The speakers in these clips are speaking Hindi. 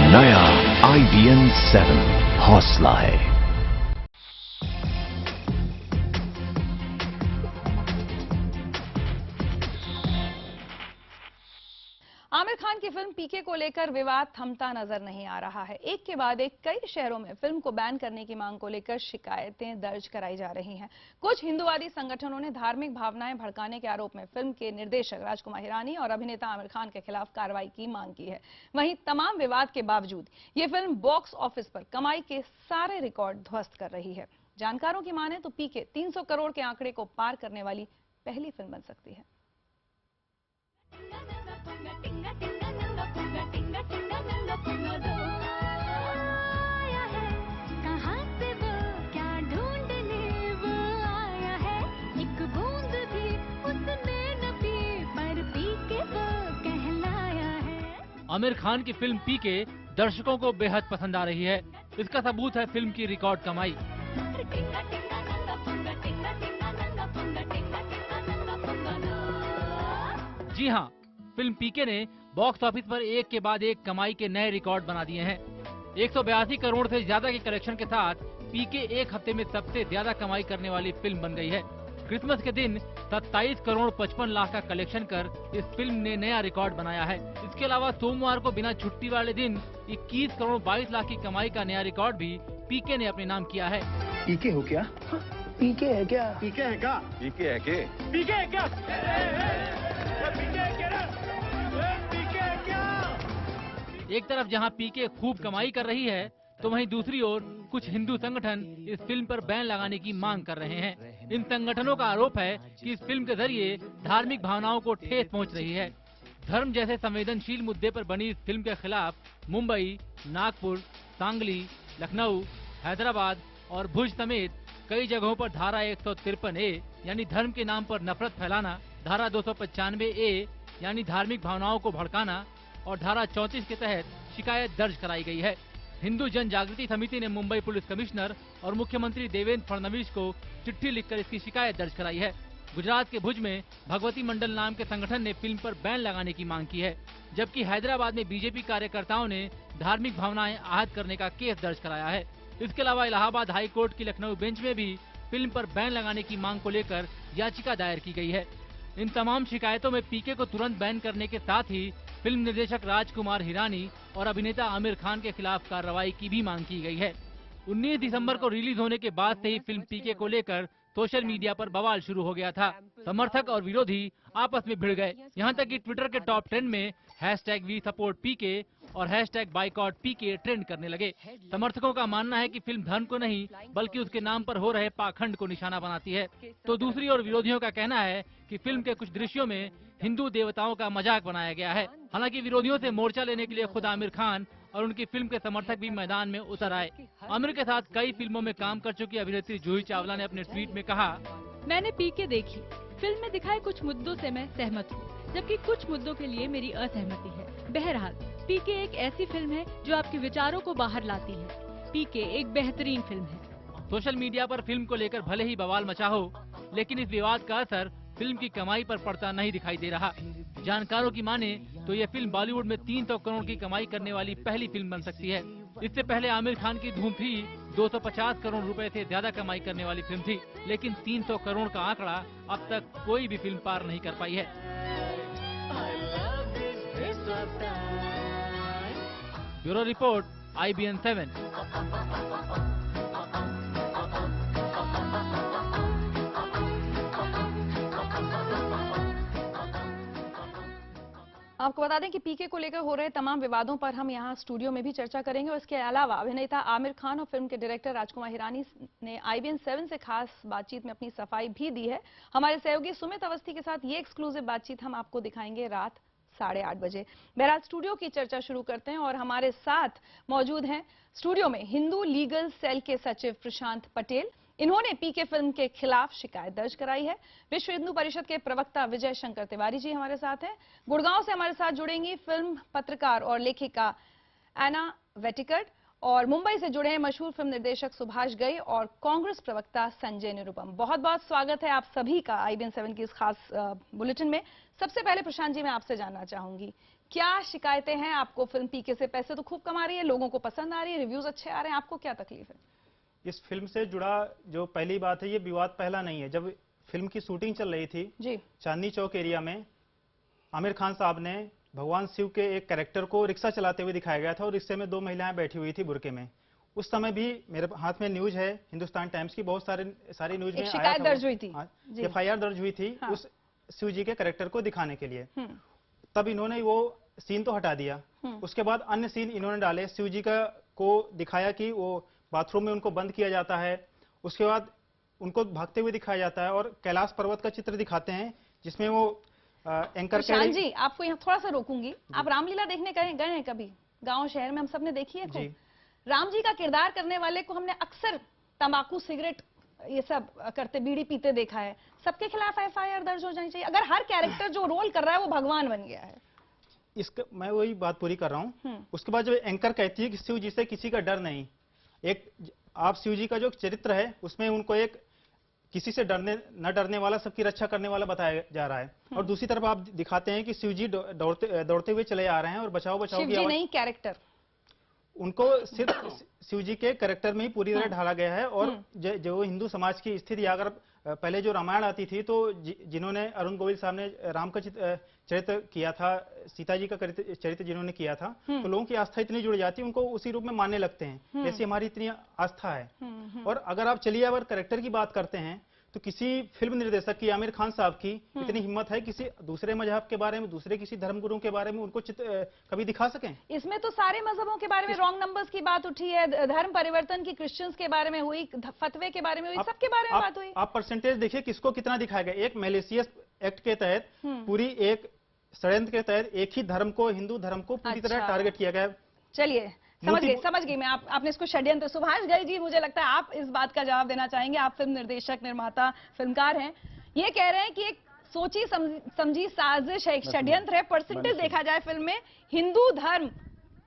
नया IBN 7 हौसला है। आमिर खान की फिल्म पीके को लेकर विवाद थमता नजर नहीं आ रहा है। एक के बाद एक कई शहरों में फिल्म को बैन करने की मांग को लेकर शिकायतें दर्ज कराई जा रही हैं। कुछ हिंदूवादी संगठनों ने धार्मिक भावनाएं भड़काने के आरोप में फिल्म के निर्देशक राजकुमार हिरानी और अभिनेता आमिर खान के खिलाफ कार्रवाई की मांग की है। वहीं तमाम विवाद के बावजूद ये फिल्म बॉक्स ऑफिस पर कमाई के सारे रिकॉर्ड ध्वस्त कर रही है। जानकारों की माने तो पीके 300 करोड़ के आंकड़े को पार करने वाली पहली फिल्म बन सकती है। आमिर खान की फिल्म पीके दर्शकों को बेहद पसंद आ रही है। इसका सबूत है फिल्म की रिकॉर्ड कमाई। जी हां, फिल्म पीके ने बॉक्स ऑफिस पर एक के बाद एक कमाई के नए रिकॉर्ड बना दिए हैं। 182 करोड़ से ज्यादा के कलेक्शन के साथ पीके एक हफ्ते में सबसे ज्यादा कमाई करने वाली फिल्म बन गई है। क्रिसमस के दिन 27 करोड़ 55 लाख का कलेक्शन कर इस फिल्म ने नया रिकॉर्ड बनाया है। इसके अलावा सोमवार को बिना छुट्टी वाले दिन 21 करोड़ 22 लाख की कमाई का नया रिकॉर्ड भी पीके ने अपने नाम किया है। पीके हो क्या? पीके है क्या? पीके है क्या? पीके है के? पीके है क्या? पीके है क्या? एक तरफ जहां पीके खूब कमाई कर रही है तो वहीं दूसरी ओर कुछ हिंदू संगठन इस फिल्म पर बैन लगाने की मांग कर रहे हैं। इन संगठनों का आरोप है कि इस फिल्म के जरिए धार्मिक भावनाओं को ठेस पहुंच रही है। धर्म जैसे संवेदनशील मुद्दे पर बनी इस फिल्म के खिलाफ मुंबई, नागपुर, सांगली, लखनऊ, हैदराबाद और भुज समेत कई जगहों पर धारा 153A यानी धर्म के नाम पर नफरत फैलाना, धारा 295A यानी धार्मिक भावनाओं को भड़काना और धारा 34 के तहत शिकायत दर्ज कराई गई है। हिंदू जन जागृति समिति ने मुंबई पुलिस कमिश्नर और मुख्यमंत्री देवेंद्र फडणवीस को चिट्ठी लिखकर इसकी शिकायत दर्ज कराई है। गुजरात के भुज में भगवती मंडल नाम के संगठन ने फिल्म पर बैन लगाने की मांग की है, जबकि हैदराबाद में बीजेपी कार्यकर्ताओं ने धार्मिक भावनाएं आहत करने का केस दर्ज कराया है। इसके अलावा इलाहाबाद हाई कोर्ट की लखनऊ बेंच में भी फिल्म पर बैन लगाने की मांग को लेकर याचिका दायर की गई है। इन तमाम शिकायतों में पीके को तुरंत बैन करने के साथ ही फिल्म निर्देशक राजकुमार हिरानी और अभिनेता आमिर खान के खिलाफ कार्रवाई की भी मांग की गई है। 19 दिसंबर को रिलीज होने के बाद से ही फिल्म पीके को लेकर सोशल मीडिया पर बवाल शुरू हो गया था। समर्थक और विरोधी आपस में भिड़ गए। यहाँ तक कि ट्विटर के टॉप 10 में #WeSupportPK और #BoycottPK ट्रेंड करने लगे। समर्थकों का मानना है कि फिल्म धर्म को नहीं बल्कि उसके नाम पर हो रहे पाखंड को निशाना बनाती है, तो दूसरी ओर विरोधियों का कहना है कि फिल्म के कुछ दृश्यों में हिंदू देवताओं का मजाक बनाया गया है। हालांकि विरोधियों से मोर्चा लेने के लिए खुद आमिर खान और उनकी फिल्म के समर्थक भी मैदान में उतर आए। आमिर के साथ कई फिल्मों में काम कर चुकी अभिनेत्री जूही चावला ने अपने ट्वीट में कहा, मैंने पीके देखी। फिल्म में दिखाए कुछ मुद्दों से मैं सहमत हूँ, जबकि कुछ मुद्दों के लिए मेरी असहमति है। बहरहाल पीके एक ऐसी फिल्म है जो आपके विचारों को बाहर लाती है। पीके एक बेहतरीन फिल्म है। सोशल मीडिया पर फिल्म को लेकर भले ही बवाल मचा हो, लेकिन इस विवाद का असर फिल्म की कमाई पर पड़ता नहीं दिखाई दे रहा। जानकारों की माने तो ये फिल्म बॉलीवुड में 300 करोड़ की कमाई करने वाली पहली फिल्म बन सकती है। इससे पहले आमिर खान की धूम 3 250 करोड़ रुपए से ज्यादा कमाई करने वाली फिल्म थी, लेकिन 300 करोड़ का आंकड़ा अब तक कोई भी फिल्म पार नहीं कर पाई है। Bureau report, IBN 7। आपको बता दें कि पीके को लेकर हो रहे तमाम विवादों पर हम यहाँ स्टूडियो में भी चर्चा करेंगे और इसके अलावा अभिनेता आमिर खान और फिल्म के डायरेक्टर राजकुमार हिरानी ने IBN 7 से खास बातचीत में अपनी सफाई भी दी है। हमारे सहयोगी सुमित अवस्थी के साथ ये एक्सक्लूसिव बातचीत हम आपको दिखाएंगे रात 8:30 बजे। बहरहाल स्टूडियो की चर्चा शुरू करते हैं और हमारे साथ मौजूद हैं स्टूडियो में हिंदू लीगल सेल के सचिव प्रशांत पटेल। इन्होंने पीके फिल्म के खिलाफ शिकायत दर्ज कराई है। विश्व हिंदू परिषद के प्रवक्ता विजय शंकर तिवारी जी हमारे साथ हैं। गुड़गांव से हमारे साथ जुड़ेंगी फिल्म पत्रकार और लेखिका एना वेटिकर और मुंबई से जुड़े हैं मशहूर फिल्म निर्देशक सुभाष गई और कांग्रेस प्रवक्ता संजय निरुपम। बहुत बहुत स्वागत है आप सभी का IBN 7 की इस खास बुलेटिन में। सबसे पहले प्रशांत जी मैं आपसे जानना चाहूंगी क्या शिकायतें हैं आपको फिल्म पीके से? पैसे तो खूब कमा रही है, लोगों को पसंद आ रही है, रिव्यूज अच्छे आ रहे हैं, आपको क्या तकलीफ है? इस फिल्म से जुड़ा जो पहली बात है, ये विवाद पहला नहीं है। जब फिल्म की शूटिंग चल रही थी जी, चांदनी चौक एरिया में, आमिर खान साहब ने भगवान शिव के एक कैरेक्टर को रिक्शा चलाते हुए दिखाया गया था और रिक्शे में 2 महिलाएं बैठी हुई थी बुर्के में। उस समय भी मेरे हाथ में न्यूज है, हिंदुस्तान टाइम्स की, बहुत सारी न्यूज में शिकायत दर्ज हुई थी, FIR दर्ज हुई थी हाँ। उस शिव जी के कैरेक्टर को दिखाने के लिए। तब इन्होंने वो सीन तो हटा दिया। उसके बाद अन्य सीन इन्होंने डाले, शिव जी का को दिखाया कि वो बाथरूम में उनको बंद किया जाता है, उसके बाद उनको भागते हुए दिखाया जाता है, और कैलाश पर्वत का चित्र दिखाते हैं जिसमें वो एंकर प्रशांत जी, आपको यहाँ थोड़ा सा रोकूंगी। आप रामलीला देखने गए हैं कभी? गांव शहर में हम सब ने देखी है खूब। राम जी का किरदार करने वाले को हमने अक्सर तंबाकू, सिगरेट ये सब करते, बीड़ी पीते देखा है। सबके खिलाफ FIR दर्ज हो जानी चाहिए अगर हर कैरेक्टर जो रोल कर रहा है वो भगवान बन गया है। इसका मैं वही बात पूरी कर रहा हूँ। उसके बाद जब एंकर कहती है कि शिव जी से किसी का डर नहीं, एक आप शिव जी का जो चरित्र है उसमें उनको एक किसी से न डरने वाला, सबकी रक्षा करने वाला बताया जा रहा है, और दूसरी तरफ आप दिखाते हैं कि शिव जी दौड़ते हुए चले आ रहे हैं और बचाओ बचाओ की आवाज। नहीं, कैरेक्टर उनको सिर्फ शिव जी के कैरेक्टर में ही पूरी तरह ढाला गया है। और जो हिंदू समाज की स्थिति, अगर पहले जो रामायण आती थी तो जिन्होंने अरुण गोविल साहब ने राम का चरित्र किया था, सीता जी का चरित्र जिन्होंने किया था, तो लोगों की आस्था इतनी जुड़ जाती है, उनको उसी रूप में मानने लगते हैं, जैसे हमारी इतनी आस्था है। और अगर आप चलिए अगर कैरेक्टर की बात करते हैं तो किसी फिल्म निर्देशक की, आमिर खान साहब की इतनी हिम्मत है किसी दूसरे मजहब के बारे में, दूसरे किसी धर्मगुरु के बारे में उनको कभी दिखा सकें? इसमें तो सारे मजहबों के बारे में रॉन्ग नंबर्स की बात उठी है, धर्म परिवर्तन की क्रिश्चियंस के बारे में हुई, फतवे के बारे में हुई, सबके बारे में बात हुई। आप परसेंटेज देखिए किसको कितना दिखाया गया। एक मैलिशियस एक्ट के तहत, पूरी एक षड्यंत्र के तहत एक ही धर्म को, हिंदू धर्म को पूरी तरह टारगेट किया गया। चलिए समझ गई मैं, आपने इसको षड्यंत्र। सुभाष घई जी, मुझे लगता है आप इस बात का जवाब देना चाहेंगे। आप फिल्म निर्देशक, निर्माता, फिल्मकार हैं। ये कह रहे हैं कि एक सोची समझी साजिश है, एक षड्यंत्र है। परसेंटेज देखा जाए फिल्म में, हिंदू धर्म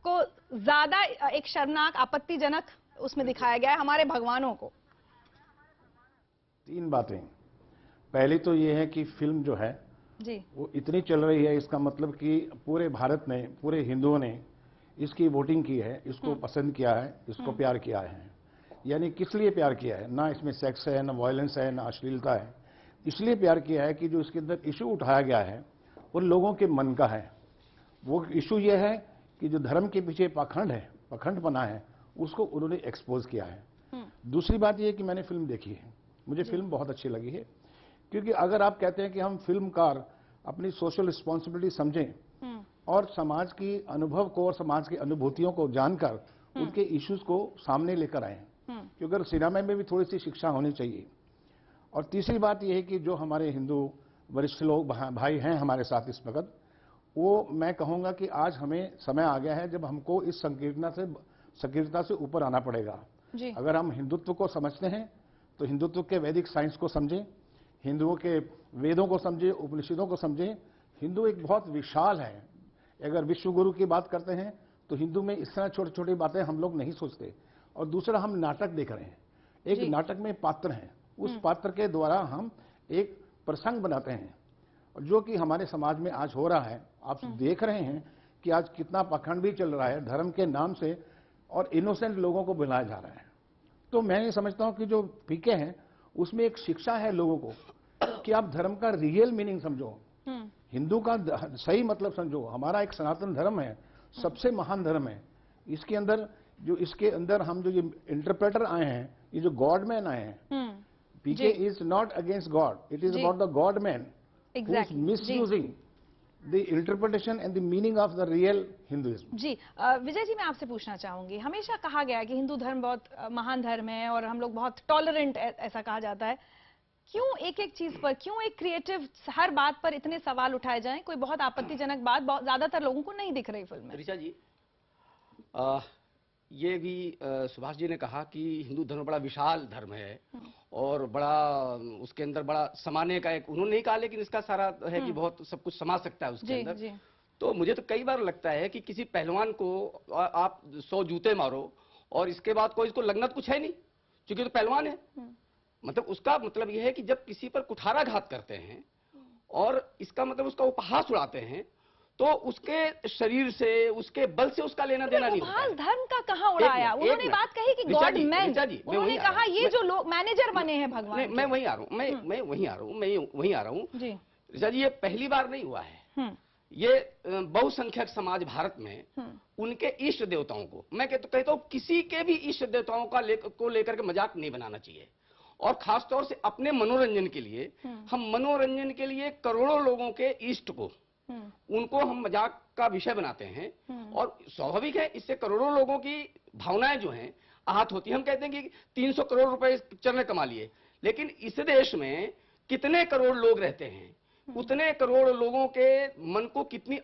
को ज्यादा एक शर्मनाक, आपत्तिजनक उसमें दिखाया गया है, हमारे भगवानों को। 3 बातें। पहली तो ये है कि फिल्म जो है जी, वो इतनी चल रही है, इसका मतलब कि पूरे भारत ने, पूरे हिंदुओं ने इसकी वोटिंग की है, इसको पसंद किया है, इसको प्यार किया है। यानी किस लिए प्यार किया है? ना इसमें सेक्स है, ना वायलेंस है, ना अश्लीलता है। इसलिए प्यार किया है कि जो इसके अंदर इशू उठाया गया है वो लोगों के मन का है। वो इशू ये है कि जो धर्म के पीछे पाखंड है, पखंड बना है, उसको उन्होंने एक्सपोज किया है। दूसरी बात ये कि मैंने फिल्म देखी है, मुझे फिल्म बहुत अच्छी लगी है, क्योंकि अगर आप कहते हैं कि हम फिल्मकार अपनी सोशल रिस्पॉन्सिबिलिटी समझें और समाज की अनुभव को और समाज की अनुभूतियों को जानकर उनके इश्यूज को सामने लेकर आए, क्योंकि अगर सिनेमा में भी थोड़ी सी शिक्षा होनी चाहिए। और तीसरी बात यह है कि जो हमारे हिंदू वरिष्ठ लोग भाई हैं हमारे साथ इस वक्त, वो मैं कहूँगा कि आज हमें समय आ गया है जब हमको इस संकीर्णता से ऊपर आना पड़ेगा। अगर हम हिंदुत्व को समझते हैं तो हिंदुत्व के वैदिक साइंस को समझें, हिंदुओं के वेदों को समझें, उपनिषदों को समझें। हिंदू एक बहुत विशाल है। अगर विश्व गुरु की बात करते हैं तो हिंदू में इस तरह छोटी छोटी बातें हम लोग नहीं सोचते। और दूसरा, हम नाटक देख रहे हैं, एक नाटक में पात्र हैं, उस पात्र के द्वारा हम एक प्रसंग बनाते हैं, और जो कि हमारे समाज में आज हो रहा है। आप देख रहे हैं कि आज कितना पाखंड भी चल रहा है धर्म के नाम से, और इनोसेंट लोगों को बुलाया जा रहा है। तो मैं ये समझता हूं कि जो पीके हैं उसमें एक शिक्षा है लोगों को कि आप धर्म का रियल मीनिंग समझो, हिंदू का सही मतलब समझो। हमारा एक सनातन धर्म है, सबसे महान धर्म है। इसके अंदर हम जो ये इंटरप्रेटर आए हैं, ये जो गॉड मैन आए हैं, PK is not against god, it is about the god man who is misusing the interpretation and the meaning of the real Hinduism. Ji Vijay ji, मैं आपसे पूछना चाहूंगी, हमेशा कहा गया है कि हिंदू धर्म बहुत महान धर्म है और हम लोग बहुत टॉलरेंट, ऐसा कहा जाता है। क्यों एक एक चीज पर, क्यों एक क्रिएटिव हर बात पर इतने सवाल उठाए जाएं? कोई बहुत आपत्तिजनक बात ज्यादातर लोगों को नहीं दिख रही फिल्म में। ऋचा जी, ये भी सुभाष जी ने कहा कि हिंदू धर्म बड़ा विशाल धर्म है और बड़ा उसके अंदर बड़ा समाने का एक, उन्होंने नहीं कहा लेकिन इसका सारा है कि बहुत सब कुछ समा सकता है उसके अंदर। तो मुझे तो कई बार लगता है कि किसी पहलवान को आप 100 जूते मारो और इसके बाद कोई इसको लगना तो कुछ है नहीं, क्योंकि तो पहलवान है। मतलब उसका मतलब यह है कि जब किसी पर कुठाराघात करते हैं और इसका मतलब उसका उपहास उड़ाते हैं, तो उसके शरीर से, उसके बल से उसका लेना देना नहीं होता है। धर्म का कहाँ उड़ाया? उन्होंने बात कही कि गॉड मैन, उन्होंने कहा ये जो लोग मैनेजर बने हैं भगवान। मैं वहीं आ रहा हूँ, मैं वहीं आ रहा हूँ जी। ऋचा जी, ये पहली बार नहीं हुआ है। ये बहुसंख्यक समाज भारत में उनके इष्ट देवताओं को, मैं कहता हूँ किसी के भी इष्ट देवताओं को लेकर के मजाक नहीं बनाना चाहिए। और खास तौर से अपने मनोरंजन के लिए, हम मनोरंजन के लिए करोड़ों लोगों के इष्ट को, उनको हम मजाक का विषय बनाते हैं। और स्वाभाविक है, इससे करोड़ों लोगों की भावनाएं जो हैं आहत होती है। हम कहते हैं कि 300 करोड़ रुपए इस पिक्चर ने कमा लिए, लेकिन इस देश में कितने करोड़ लोग रहते हैं, उतने करोड़ लोगों के मन को कितनी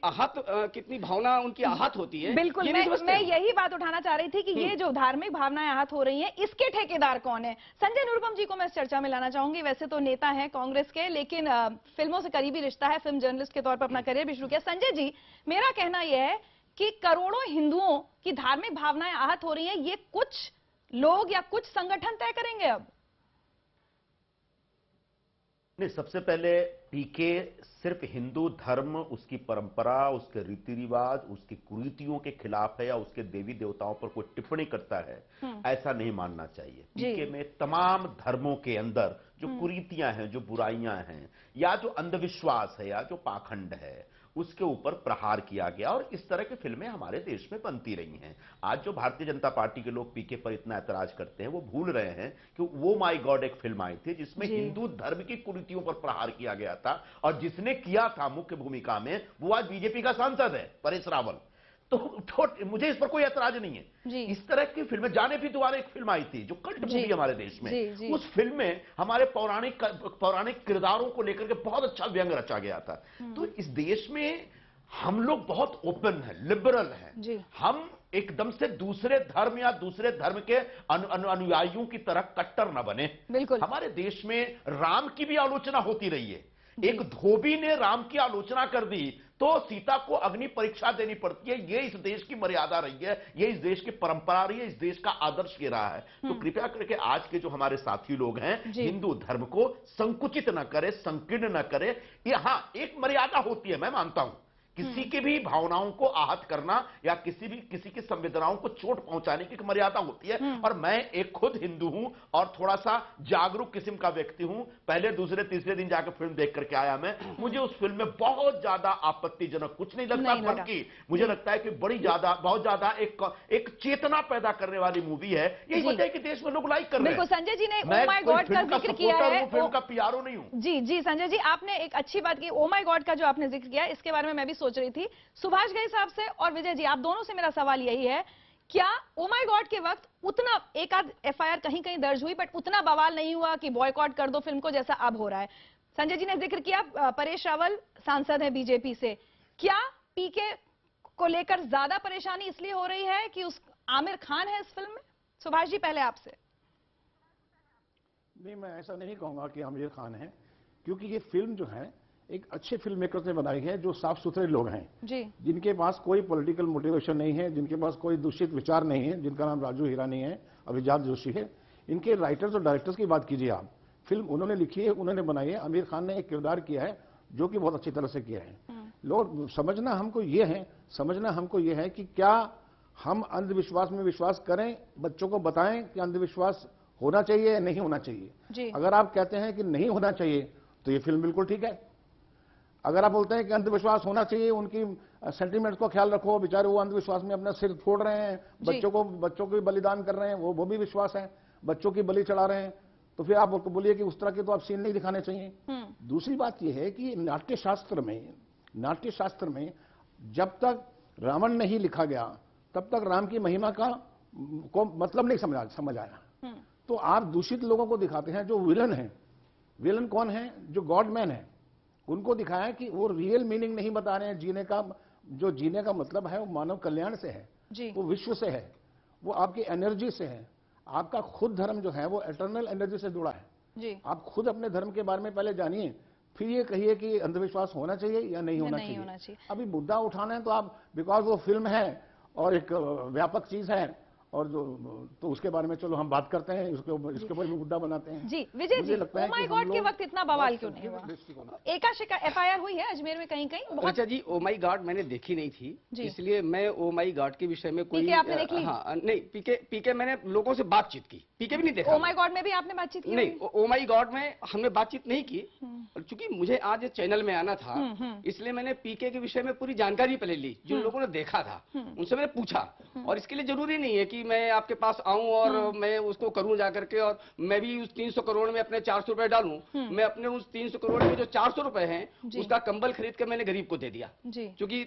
भावना उनकी आहत होती है। बिल्कुल, मैं यही बात उठाना चाह रही थी कि ये जो धार्मिक भावनाएं आहत हो रही हैं, इसके ठेकेदार कौन है? संजय निरुपम जी को मैं इस चर्चा में लाना चाहूंगी। वैसे तो नेता हैं कांग्रेस के, लेकिन फिल्मों से करीबी रिश्ता है, फिल्म जर्नलिस्ट के तौर पर अपना करियर भी शुरू किया। संजय जी, मेरा कहना यह है कि करोड़ों हिंदुओं की धार्मिक भावनाएं आहत हो रही हैं, ये कुछ लोग या कुछ संगठन तय करेंगे अब? नहीं, सबसे पहले पीके सिर्फ हिंदू धर्म, उसकी परंपरा, उसके रीति रिवाज, उसकी कुरीतियों के खिलाफ है या उसके देवी देवताओं पर कोई टिप्पणी करता है, ऐसा नहीं मानना चाहिए। पीके में तमाम धर्मों के अंदर जो कुरीतियां हैं, जो बुराइयां हैं, या जो अंधविश्वास है, या जो पाखंड है, उसके ऊपर प्रहार किया गया। और इस तरह की फिल्में हमारे देश में बनती रही हैं। आज जो भारतीय जनता पार्टी के लोग पीके पर इतना ऐतराज करते हैं, वो भूल रहे हैं कि वो माय गॉड एक फिल्म आई थी जिसमें हिंदू धर्म की कुरीतियों पर प्रहार किया गया था, और जिसने किया था मुख्य भूमिका में, वो आज बीजेपी का सांसद है, परेश रावल। तो मुझे इस पर कोई ऐतराज नहीं है। इस तरह की फिल्में, जाने भी दोबारा एक फिल्म आई थी जो कल्ट मूवी हमारे देश में, उस फिल्म में हमारे पौराणिक किरदारों को लेकर के बहुत अच्छा व्यंग रचा गया था। तो इस देश में हम लोग बहुत ओपन हैं, लिबरल हैं। हम एकदम से दूसरे धर्म या दूसरे धर्म के अनुयायियों की तरह कट्टर न बने। बिल्कुल। हमारे देश में राम की भी आलोचना होती रही है। एक धोबी ने राम की आलोचना कर दी तो सीता को अग्नि परीक्षा देनी पड़ती है। ये इस देश की मर्यादा रही है, ये इस देश की परंपरा रही है, इस देश का आदर्श ये रहा है। तो कृपया करके आज के जो हमारे साथी लोग हैं, हिंदू धर्म को संकुचित न करे, संकीर्ण न करे। ये हाँ, एक मर्यादा होती है, मैं मानता हूं। किसी की भी भावनाओं को आहत करना या किसी की संवेदनाओं को चोट पहुंचाने की मर्यादा होती है। और मैं एक खुद हिंदू हूं और थोड़ा सा जागरूक किस्म का व्यक्ति हूं। पहले दूसरे तीसरे दिन जाकर फिल्म देख करके आया मैं। मुझे उस फिल्म में बहुत ज्यादा आपत्तिजनक कुछ नहीं लगता, बल्कि मुझे लगता है कि बहुत ज्यादा एक चेतना पैदा करने वाली मूवी है। यही वजह है कि देश में लोग लाइक कर रहे हैं। संजय जी ने ओ माय गॉड का जिक्र किया है, फिल्म का पीआरओ नहीं हूं। जी संजय जी, आपने एक अच्छी बात की, ओ माय गॉड का जो आपने जिक्र किया, इसके बारे में मैं भी सोच रही थी। सुभाष घई साहब से और विजय जी, आप दोनों से मेरा सवाल यही है, क्या ओ माय गॉड के वक्त उतना एक आध एफआईआर कहीं कहीं दर्ज हुई, बट उतना बवाल नहीं हुआ कि बॉयकॉट कर दो फिल्म को, जैसा अब हो रहा है? संजय जी ने जिक्र किया, परेश रावल सांसद है बीजेपी से, क्या पीके को लेकर ज्यादा परेशानी इसलिए हो रही है कि उस आमिर खान है इस फिल्म में? सुभाष जी, पहले आपसे। नहीं, मैं ऐसा नहीं कहूंगा कि आमिर खान है, क्योंकि ये फिल्म जो है एक अच्छे फिल्म मेकर्स ने बनाई है, जो साफ सुथरे लोग हैं जी, जिनके पास कोई पॉलिटिकल मोटिवेशन नहीं है, जिनके पास कोई दूषित विचार नहीं है, जिनका नाम राजू हिरानी है, अभिजात जोशी है। इनके राइटर्स और डायरेक्टर्स की बात कीजिए आप, फिल्म उन्होंने लिखी है, उन्होंने बनाई है। आमिर खान ने एक किरदार किया है जो कि बहुत अच्छी तरह से किया है। लोग समझना हमको ये है कि क्या हम अंधविश्वास में विश्वास करें, बच्चों को बताएं कि अंधविश्वास होना चाहिए या नहीं होना चाहिए। अगर आप कहते हैं कि नहीं होना चाहिए तो ये फिल्म बिल्कुल ठीक है। अगर आप बोलते हैं कि अंधविश्वास होना चाहिए, उनकी सेंटीमेंट्स को ख्याल रखो, बेचारे वो अंधविश्वास में अपना सिर फोड़ रहे हैं, बच्चों को बलिदान कर रहे हैं, वो भी विश्वास है, बच्चों की बलि चढ़ा रहे हैं, तो फिर आप बोलिए कि उस तरह के तो आप सीन नहीं दिखाने चाहिए। दूसरी बात यह है कि नाट्यशास्त्र में जब तक रावण नहीं लिखा गया तब तक राम की महिमा को मतलब नहीं समझ आया। तो आप दूषित लोगों को दिखाते हैं जो विलन है। विलन कौन है? जो गॉड मैन है, उनको दिखाया कि वो रियल मीनिंग नहीं बता रहे हैं जीने का। जो जीने का मतलब है वो मानव कल्याण से है, वो विश्व से है, वो आपकी एनर्जी से है। आपका खुद धर्म जो है वो एटर्नल एनर्जी से जुड़ा है जी। आप खुद अपने धर्म के बारे में पहले जानिए, फिर ये कहिए कि अंधविश्वास होना चाहिए या नहीं होना चाहिए। अभी मुद्दा उठाना है तो आप, बिकॉज वो फिल्म है और एक व्यापक चीज है और जो तो उसके बारे में चलो हम बात करते हैं, इसके ऊपर भी मुद्दा बनाते हैं। जी विजय जी, ओ माय गॉड के वक्त इतना बवाल क्यों नहीं हुआ? एकाशिका एफआईआर हुई है अजमेर में कहीं? अच्छा जी, ओ माय गॉड मैंने देखी नहीं थी, इसलिए मैं ओ माय गॉड के विषय में कोई आपने देख ली? हाँ नहीं, पीके मैंने लोगों से बातचीत की, पीके भी नहीं देखा। ओ माय गॉड में भी आपने बातचीत की? नहीं, ओ माय गॉड में हमने बातचीत नहीं की, क्योंकि मुझे आज चैनल में आना था, इसलिए मैंने पीके के विषय में पूरी जानकारी पहले ली, जिन लोगों ने देखा था उनसे मैंने पूछा। और इसके लिए जरूरी नहीं है कि मैं आपके पास आऊं और मैं उसको करूं जाकर के, और मैं भी उस 300 करोड़ में अपने 400 रुपए डालूं। मैं अपने उस 300 करोड़ में जो 400 रुपए हैं उसका कंबल खरीद कर मैंने गरीब को दे दिया, क्योंकि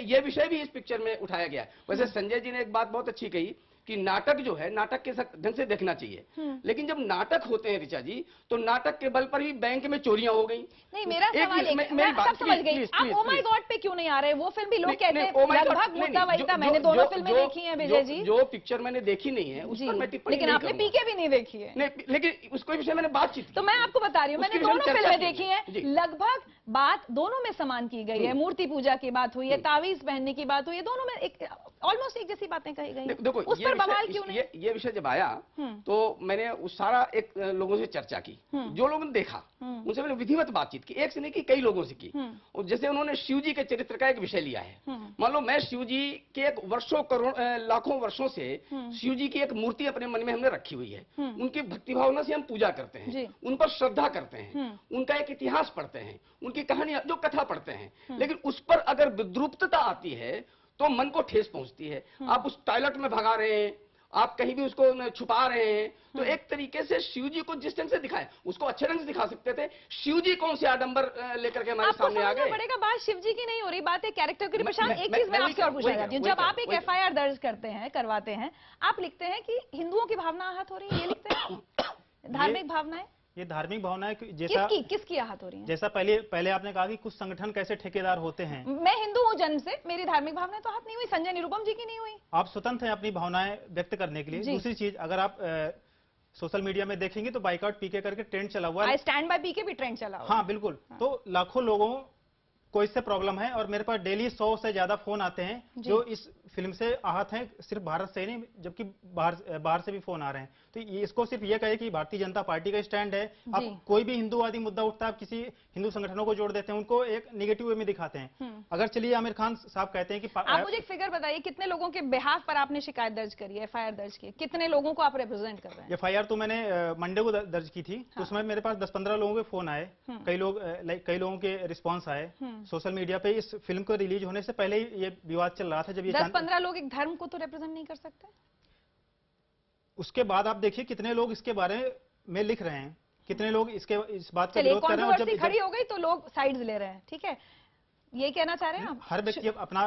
ये विषय भी इस पिक्चर में उठाया गया है। वैसे संजय जी ने एक बात बहुत अच्छी कही कि नाटक जो है, नाटक के ढंग से देखना चाहिए, लेकिन जब नाटक होते हैं ऋचा जी, तो नाटक के बल पर ही बैंक में चोरियां हो गई। नहीं, मेरा सवाल है, मैं सब समझ गई, आप ओ माय गॉड पे क्यों नहीं आ रहे? वो फिल्म भी लोग कहते हैं लगभग मुद्दा वही था। मैंने दोनों फिल्में देखी हैं विजय जी। जो पिक्चर मैंने देखी नहीं है उस पर मैं टिप्पणी, लेकिन आपने पीके भी नहीं देखी है। नहीं, लेकिन उसको विषय मैंने बातचीत की। तो मैं आपको बता रही हूँ, मैंने दोनों फिल्में देखी है, लगभग बात दोनों में समान की गई है। मूर्ति पूजा की बात हुई है, तावीज पहनने की बात हुई है, दोनों में ऑलमोस्ट एक जैसी बातें कही गई। देखो, उस पर बवाल क्यों नहीं? ये विषय जब आया तो मैंने उस सारा एक लोगों से चर्चा की, जो लोगों ने देखा उनसे मैंने विधिवत बातचीत की, एक से नहीं की, कई लोगों से की। और जैसे उन्होंने शिव जी के चरित्र का एक विषय लिया है, मान लो मैं शिव जी के एक वर्षों लाखों वर्षों से शिव जी की एक मूर्ति अपने मन में हमने रखी हुई है, उनकी भक्ति भावना से हम पूजा करते हैं, उन पर श्रद्धा करते हैं, उनका एक इतिहास पढ़ते हैं, उनकी कहानी जो कथा पढ़ते हैं, लेकिन उस पर अगर विद्रूपता आती है तो मन को ठेस पहुंचती है। आप उस टॉयलेट में भगा रहे हैं, आप कहीं भी उसको छुपा रहे हैं, तो एक तरीके से शिव जी को जिस ढंग से दिखाएं उसको अच्छे ढंग से दिखा सकते थे। शिव जी कौन से आडंबर लेकर के हमारे सामने आ गए? पड़ेगा, बात शिव जी की नहीं हो रही, बात है कैरेक्टर की। प्रशांत, एक चीज मैं आपसे और पूछना चाहती हूँ, जब आप एक एफआईआर दर्ज करवाते हैं, आप लिखते हैं कि हिंदुओं की भावना आहत हो रही है, ये लिखते हैं? धार्मिक भावनाएं, ये धार्मिक भावनाएं जैसा किसकी आहत हो रही है? जैसा पहले आपने कहा कि कुछ संगठन कैसे ठेकेदार होते हैं। मैं हिंदू हूँ जन्म से, मेरी धार्मिक भावनाएं तो आहत नहीं हुई, संजय निरुपम जी की नहीं हुई। आप स्वतंत्र हैं अपनी भावनाएं व्यक्त करने के लिए। दूसरी चीज, अगर आप सोशल मीडिया में देखेंगे तो बाइकआउट पीके करके ट्रेंड चला हुआ है। आई स्टैंड बाय पीके भी ट्रेंड चला हुआ है। हाँ बिल्कुल। तो लाखों लोगों को इससे प्रॉब्लम है, और मेरे पास डेली 100 से ज्यादा फोन आते हैं जो इस फिल्म से आहत हैं, सिर्फ भारत से ही नहीं, जबकि बाहर से भी फोन आ रहे हैं। तो इसको सिर्फ ये कहे कि भारतीय जनता पार्टी का स्टैंड है। आप कोई भी हिंदूवादी मुद्दा उठता है, आप किसी हिंदू संगठनों को जोड़ देते हैं, उनको एक निगेटिव वे में दिखाते हैं। अगर चलिए आमिर खान साहब कहते हैं कि आप मुझे एक फिगर बताइए, कितने लोगों के बिहाफ पर आपने शिकायत दर्ज करी है, एफआईआर दर्ज की, कितने लोगों को आप रिप्रेजेंट कर रहे हैं? एफआईआर तो मैंने मंडे को दर्ज की थी, तो उसमें मेरे पास 10-15 लोगों के फोन आए, कई लोगों के रिस्पॉन्स आए सोशल मीडिया पे। इस फिल्म को रिलीज होने से पहले ही ये विवाद चल रहा था। जब ये 10-15 लोग एक धर्म को तो रिप्रेजेंट नहीं कर सकते, उसके बाद आप देखिए कितने लोग इसके बारे में लिख रहे हैं, कितने लोग इस बात का विरोध कर रहे हैं। जब खड़ी हो गई तो लोग साइड्स ले रहे हैं, ठीक है, ये कहना चाह रहे हैं आप? हर व्यक्ति अपना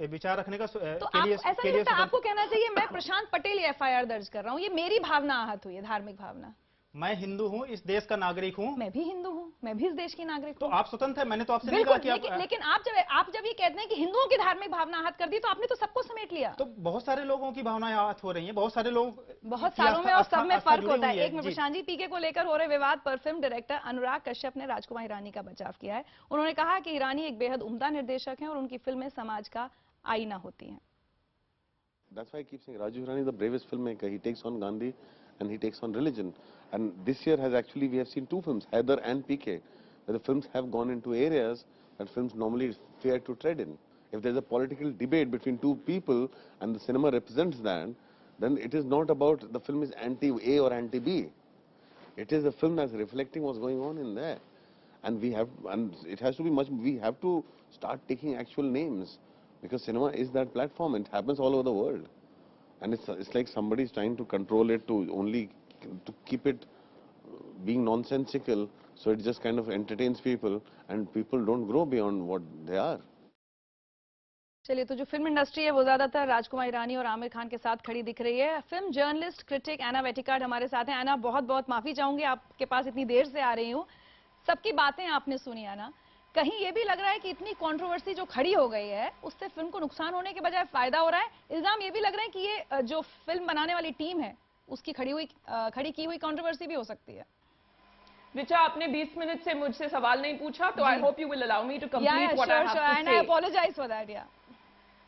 विचार रखने का तो के लिए, ऐसा नहीं लगता आपको कहना चाहिए मैं प्रशांत पटेल एफआईआर दर्ज कर रहा हूँ, ये मेरी भावना आहत हुई है, धार्मिक भावना? मैं हिंदू हूँ, इस देश का नागरिक हूँ। मैं भी हिंदू हूँ, मैं भी इस देश की नागरिक हूँ। तो आप स्वतंत्र हैं, मैंने तो आपसे नहीं कहा कि लेकिन आप जब ये कहते हैं कि हिंदुओं की धार्मिक भावना आहत कर दी, तो आपने तो सबको समेट लिया। तो बहुत सारे लोगों की भावनाएं आहत हो रही हैं, बहुत सारे लोग, बहुत सारों में और सब में फर्क होता है। एक में प्रशांत जी, पीके को लेकर हो रहे विवाद पर फिल्म डायरेक्टर अनुराग कश्यप ने राजकुमार हिरानी का बचाव किया है। उन्होंने कहा कि हिरानी एक बेहद उम्दा निर्देशक हैं और उनकी फिल्में समाज का आईना होती हैं। That's why I keep saying Raju Hirani is the bravest filmmaker. He takes on Gandhi and he takes on religion. And this year has actually, we have seen two films, Haider and PK, where the films have gone into areas that films normally fear to tread in. If there's a political debate between two people and the cinema represents that, then it is not about the film is anti-A or anti-B. It is a film that's reflecting what's going on in there. And it has to be we have to start taking actual names. Because cinema is that platform, it happens all over the world. And it's like somebody is trying to control it to keep it being nonsensical, so it just kind of entertains people and people don't grow beyond what they are. चलिए, तो जो फिल्म इंडस्ट्री है वो ज्यादातर राजकुमार हिरानी और आमिर खान के साथ खड़ी दिख रही है। फिल्म जर्नलिस्ट क्रिटिक एना वेटिकार्ड हमारे साथ हैं। एना, बहुत बहुत माफी चाहूंगी, आपके पास इतनी देर से आ रही हूँ, सबकी बातें आपने सुनी। एना, कहीं ये भी लग रहा है कि इतनी कंट्रोवर्सी जो खड़ी हो गई है उससे फिल्म को नुकसान होने के बजाय फायदा हो रहा है? इल्जाम ये भी लग रहा है कि ये जो फिल्म बनाने वाली टीम है उसकी खड़ी की हुई कंट्रोवर्सी भी हो सकती है। रिचा, आपने 20 मिनट से मुझसे सवाल नहीं पूछा, तो I hope you will allow me to complete what I have to say. I apologize for that.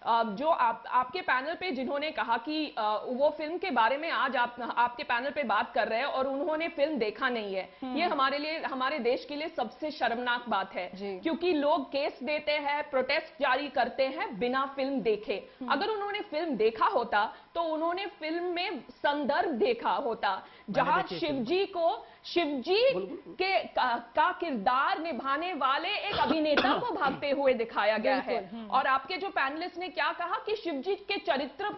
जो आपके पैनल पे जिन्होंने कहा कि वो फिल्म के बारे में आज आपके पैनल पे बात कर रहे हैं और उन्होंने फिल्म देखा नहीं है, ये हमारे लिए, हमारे देश के लिए सबसे शर्मनाक बात है, क्योंकि लोग केस देते हैं, प्रोटेस्ट जारी करते हैं बिना फिल्म देखे। अगर उन्होंने फिल्म देखा होता तो उन्होंने फिल्म में संदर्भ देखा होता, जहां शिवजी का किरदार निभाने वाले एक अभिनेता को भागते हुए दिखाया गया है। और आपके जो पैनलिस्ट ने क्या कहा कि शिवजी के चरित्र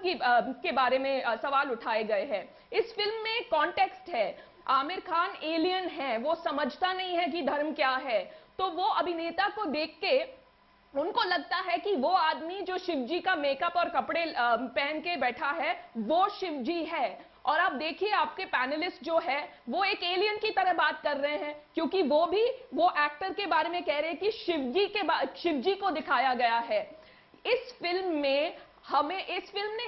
के बारे में सवाल उठाए गए हैं। इस फिल्म में कॉन्टेक्स्ट है, आमिर खान एलियन है, वो समझता नहीं है कि धर्म क्या है, तो वो अभिनेता को देख के उनको लगता है कि वो आदमी जो शिवजी का मेकअप और कपड़े पहन के बैठा है वो शिवजी है। और आप देखिए आपके पैनलिस्ट जो है वो एक एलियन की तरह बात कर रहे हैं, क्योंकि वो एक्टर के बारे में कह रहे हैं कि शिवजी को दिखाया गया है। इस फिल्म ने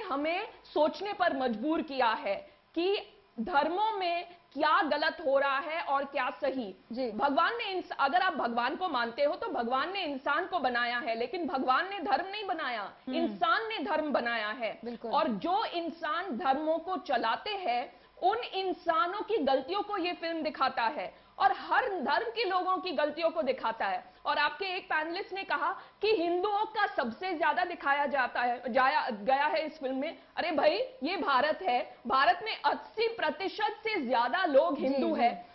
हमें सोचने पर मजबूर किया है कि धर्मों में क्या गलत हो रहा है और क्या सही। भगवान ने, अगर आप भगवान को मानते हो तो भगवान ने इंसान को बनाया है, लेकिन भगवान ने धर्म नहीं बनाया, इंसान ने धर्म बनाया है। और जो इंसान धर्मों को चलाते हैं उन इंसानों की गलतियों को ये फिल्म दिखाता है और हर धर्म के लोगों की गलतियों को दिखाता है। और आपके एक पैनलिस्ट ने कहा कि हिंदुओं का सबसे ज्यादा दिखाया गया है इस फिल्म में। अरे भाई, ये भारत है, भारत में 80% से ज्यादा लोग हिंदू हैं।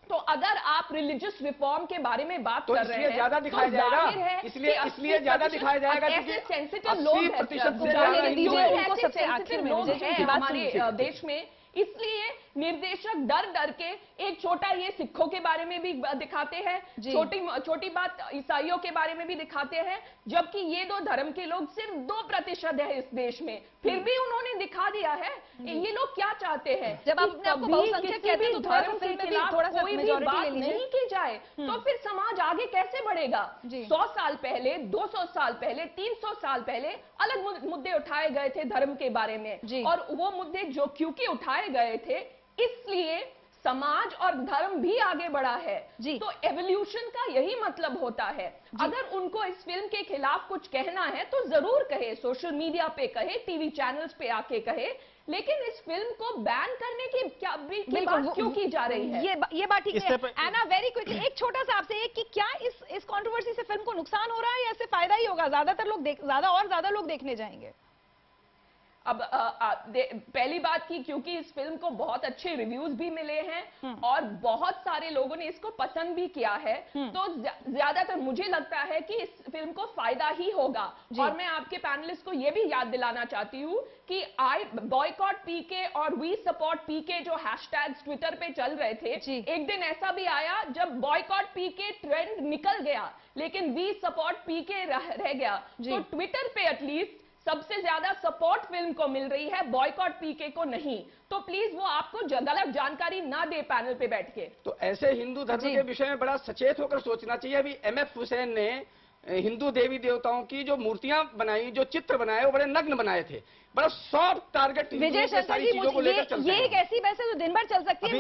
तो अगर आप रिलीजियस रिफॉर्म के बारे में बात कर रहे हैं ज्यादा दिखाया जाएगा, इसलिए ज्यादा दिखाया जाएगा ऐसे सेंसिटिव लोग हैं हमारे देश में, इसलिए निर्देशक डर डर के एक छोटा ये सिखों के बारे में भी दिखाते हैं, छोटी बात ईसाइयों के बारे में भी दिखाते हैं, जबकि ये दो धर्म के लोग सिर्फ 2% है इस देश में, फिर भी उन्होंने दिखा दिया है। ये लोग क्या चाहते हैं? जब आप अपने आपको बहुसंख्यक कहते हैं तो धर्म के खिलाफ कोई भी बात नहीं की जाए तो फिर समाज आगे कैसे बढ़ेगा? 100 साल पहले, 200 साल पहले, 300 साल पहले अलग मुद्दे उठाए गए थे धर्म के बारे में, और वो मुद्दे जो क्योंकि उठाए गए थे इसलिए समाज और धर्म भी आगे बढ़ा है। तो एवोल्यूशन का यही मतलब होता है। अगर उनको इस फिल्म के खिलाफ कुछ कहना है तो जरूर कहे, सोशल मीडिया पे कहे, टीवी चैनल्स पे आके कहे, लेकिन इस फिल्म को बैन करने की बात क्यों की जा रही है? ये बात ठीक है। एना, वेरी क्विकली एक छोटा सा आपसे कि क्या इस कंट्रोवर्सी से फिल्म को नुकसान हो रहा है या इससे फायदा ही होगा? ज्यादा लोग देखने जाएंगे। अब पहली बात की, क्योंकि इस फिल्म को बहुत अच्छे रिव्यूज भी मिले हैं और बहुत सारे लोगों ने इसको पसंद भी किया है, तो ज्यादातर मुझे लगता है कि इस फिल्म को फायदा ही होगा। और मैं आपके पैनलिस्ट को यह भी याद दिलाना चाहती हूँ कि आई बॉयकॉट पीके और वी सपोर्ट पीके जो हैशटैग्स ट्विटर पे चल रहे थे, एक दिन ऐसा भी आया जब बॉयकॉट पीके ट्रेंड निकल गया लेकिन वी सपोर्ट पीके रह गया। तो ट्विटर पे एटलीस्ट सबसे ज्यादा सपोर्ट फिल्म को मिल रही है, बॉयकॉट पीके को नहीं। तो प्लीज वो आपको गलत जानकारी ना दे पैनल पे बैठ के। तो ऐसे हिंदू धर्म के विषय में बड़ा सचेत होकर सोचना चाहिए। अभी MF हुसैन ने हिंदू देवी देवताओं की जो मूर्तियां बनाई, जो चित्र बनाए, वो बड़े नग्न बनाए थे। बड़ा सॉफ्ट टारगेट विजय शंकर जी, ये एक ऐसी बहस है जो दिन भर चल सकती है।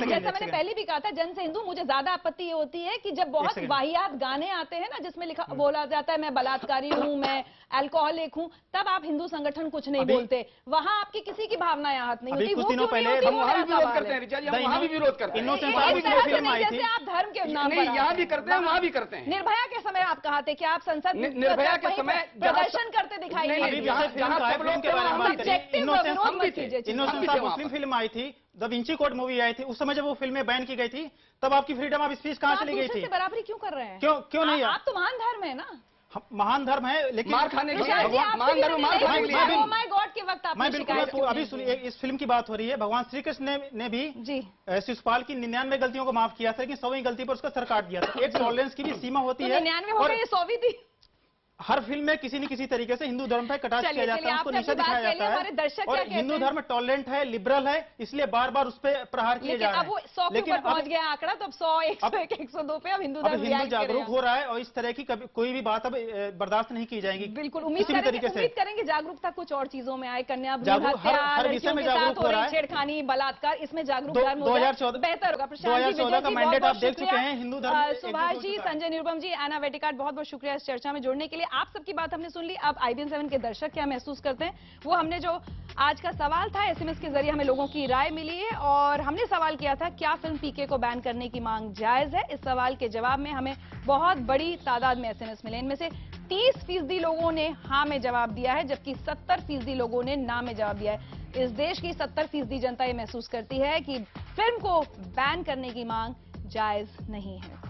जैसा मैंने पहले भी कहा था, जन से हिंदू, मुझे ज्यादा आपत्ति ये होती है कि जब बहुत वाहियात गाने आते हैं ना जिसमें बोला जाता है मैं बलात्कारी हूँ, मैं अल्कोहलिक हूँ, तब आप हिंदू संगठन कुछ नहीं बोलते। वहाँ आपकी किसी की भावना आहत नहीं होती। कुछ दिनों पहले हम वहाँ भी विरोध करते हैं, वहाँ भी विरोध करते हैं। जैसे आप धर्म के नाम पर यहाँ भी करते हैं, वहाँ भी करते हैं। निर्भया के समय आप कहा थे कि आप संसद निर्भया के समय प्रदर्शन करते दिखाई मुस्लिम फिल्म आई थी, द विंची कोड मूवी आई थी, उस समय जब वो फिल्में बैन की गई थी तब आपकी फ्रीडम ऑफ स्पीच कहाँ चली गई थी? बराबरी क्यों कर रहे हैं? क्यों नहीं? आप तो महान धर्म है ना। महान धर्म है, लेकिन मार खाने के मैं बिल्कुल अभी सुनिए, इस फिल्म की बात हो रही है। भगवान श्री कृष्ण ने भी शिशुपाल की 99 गलतियों को माफ किया था, लेकिन 100वीं गलती पर उसका सर काट दिया था। एक टॉलरेंस की भी सीमा होती है। 99 हो गई, 100वीं थी। हर फिल्म में किसी न किसी तरीके से हिंदू धर्म पर कटाक्ष किया जाता है, उसको नीचा दिखाया जाता है। और हिंदू धर्म टॉलरेंट है, लिबरल है, इसलिए बार बार उस पर प्रहार किए जा रहे हैं। लेकिन अब पहुंच गया आंकड़ा, तो 100, 101, 102 पे अब हिंदू धर्म जागरूक हो रहा है और इस तरह की कोई भी बात अब बर्दाश्त नहीं की जाएगी। बिल्कुल उम्मीद करेंगे जागरूकता कुछ और चीजों में आए। कन्या भ्रूण हत्या, लड़कियों के साथ हो रही छेड़खानी, बलात्कार, इसमें जागरूक धर्म 2014 बेहतर होगा। 2014 का मैंडेट आप देख चुके हैं हिंदू धर्म। सुभाष जी, संजय निरुपम जी, एना वेटिकाट, बहुत बहुत शुक्रिया इस चर्चा में जुड़ने के लिए। आप सबकी बात हमने सुन ली। अब IBN 7 के दर्शक क्या महसूस करते हैं, वो हमने जो आज का सवाल था SMS के जरिए हमें लोगों की राय मिली है, और हमने सवाल किया था क्या फिल्म पीके को बैन करने की मांग जायज है। इस सवाल के जवाब में हमें बहुत बड़ी तादाद में SMS मिले। इनमें से 30% लोगों ने हाँ में जवाब दिया है, जबकि 70% लोगों ने ना में जवाब दिया है। इस देश की 70% जनता ये महसूस करती है कि फिल्म को बैन करने की मांग जायज नहीं है।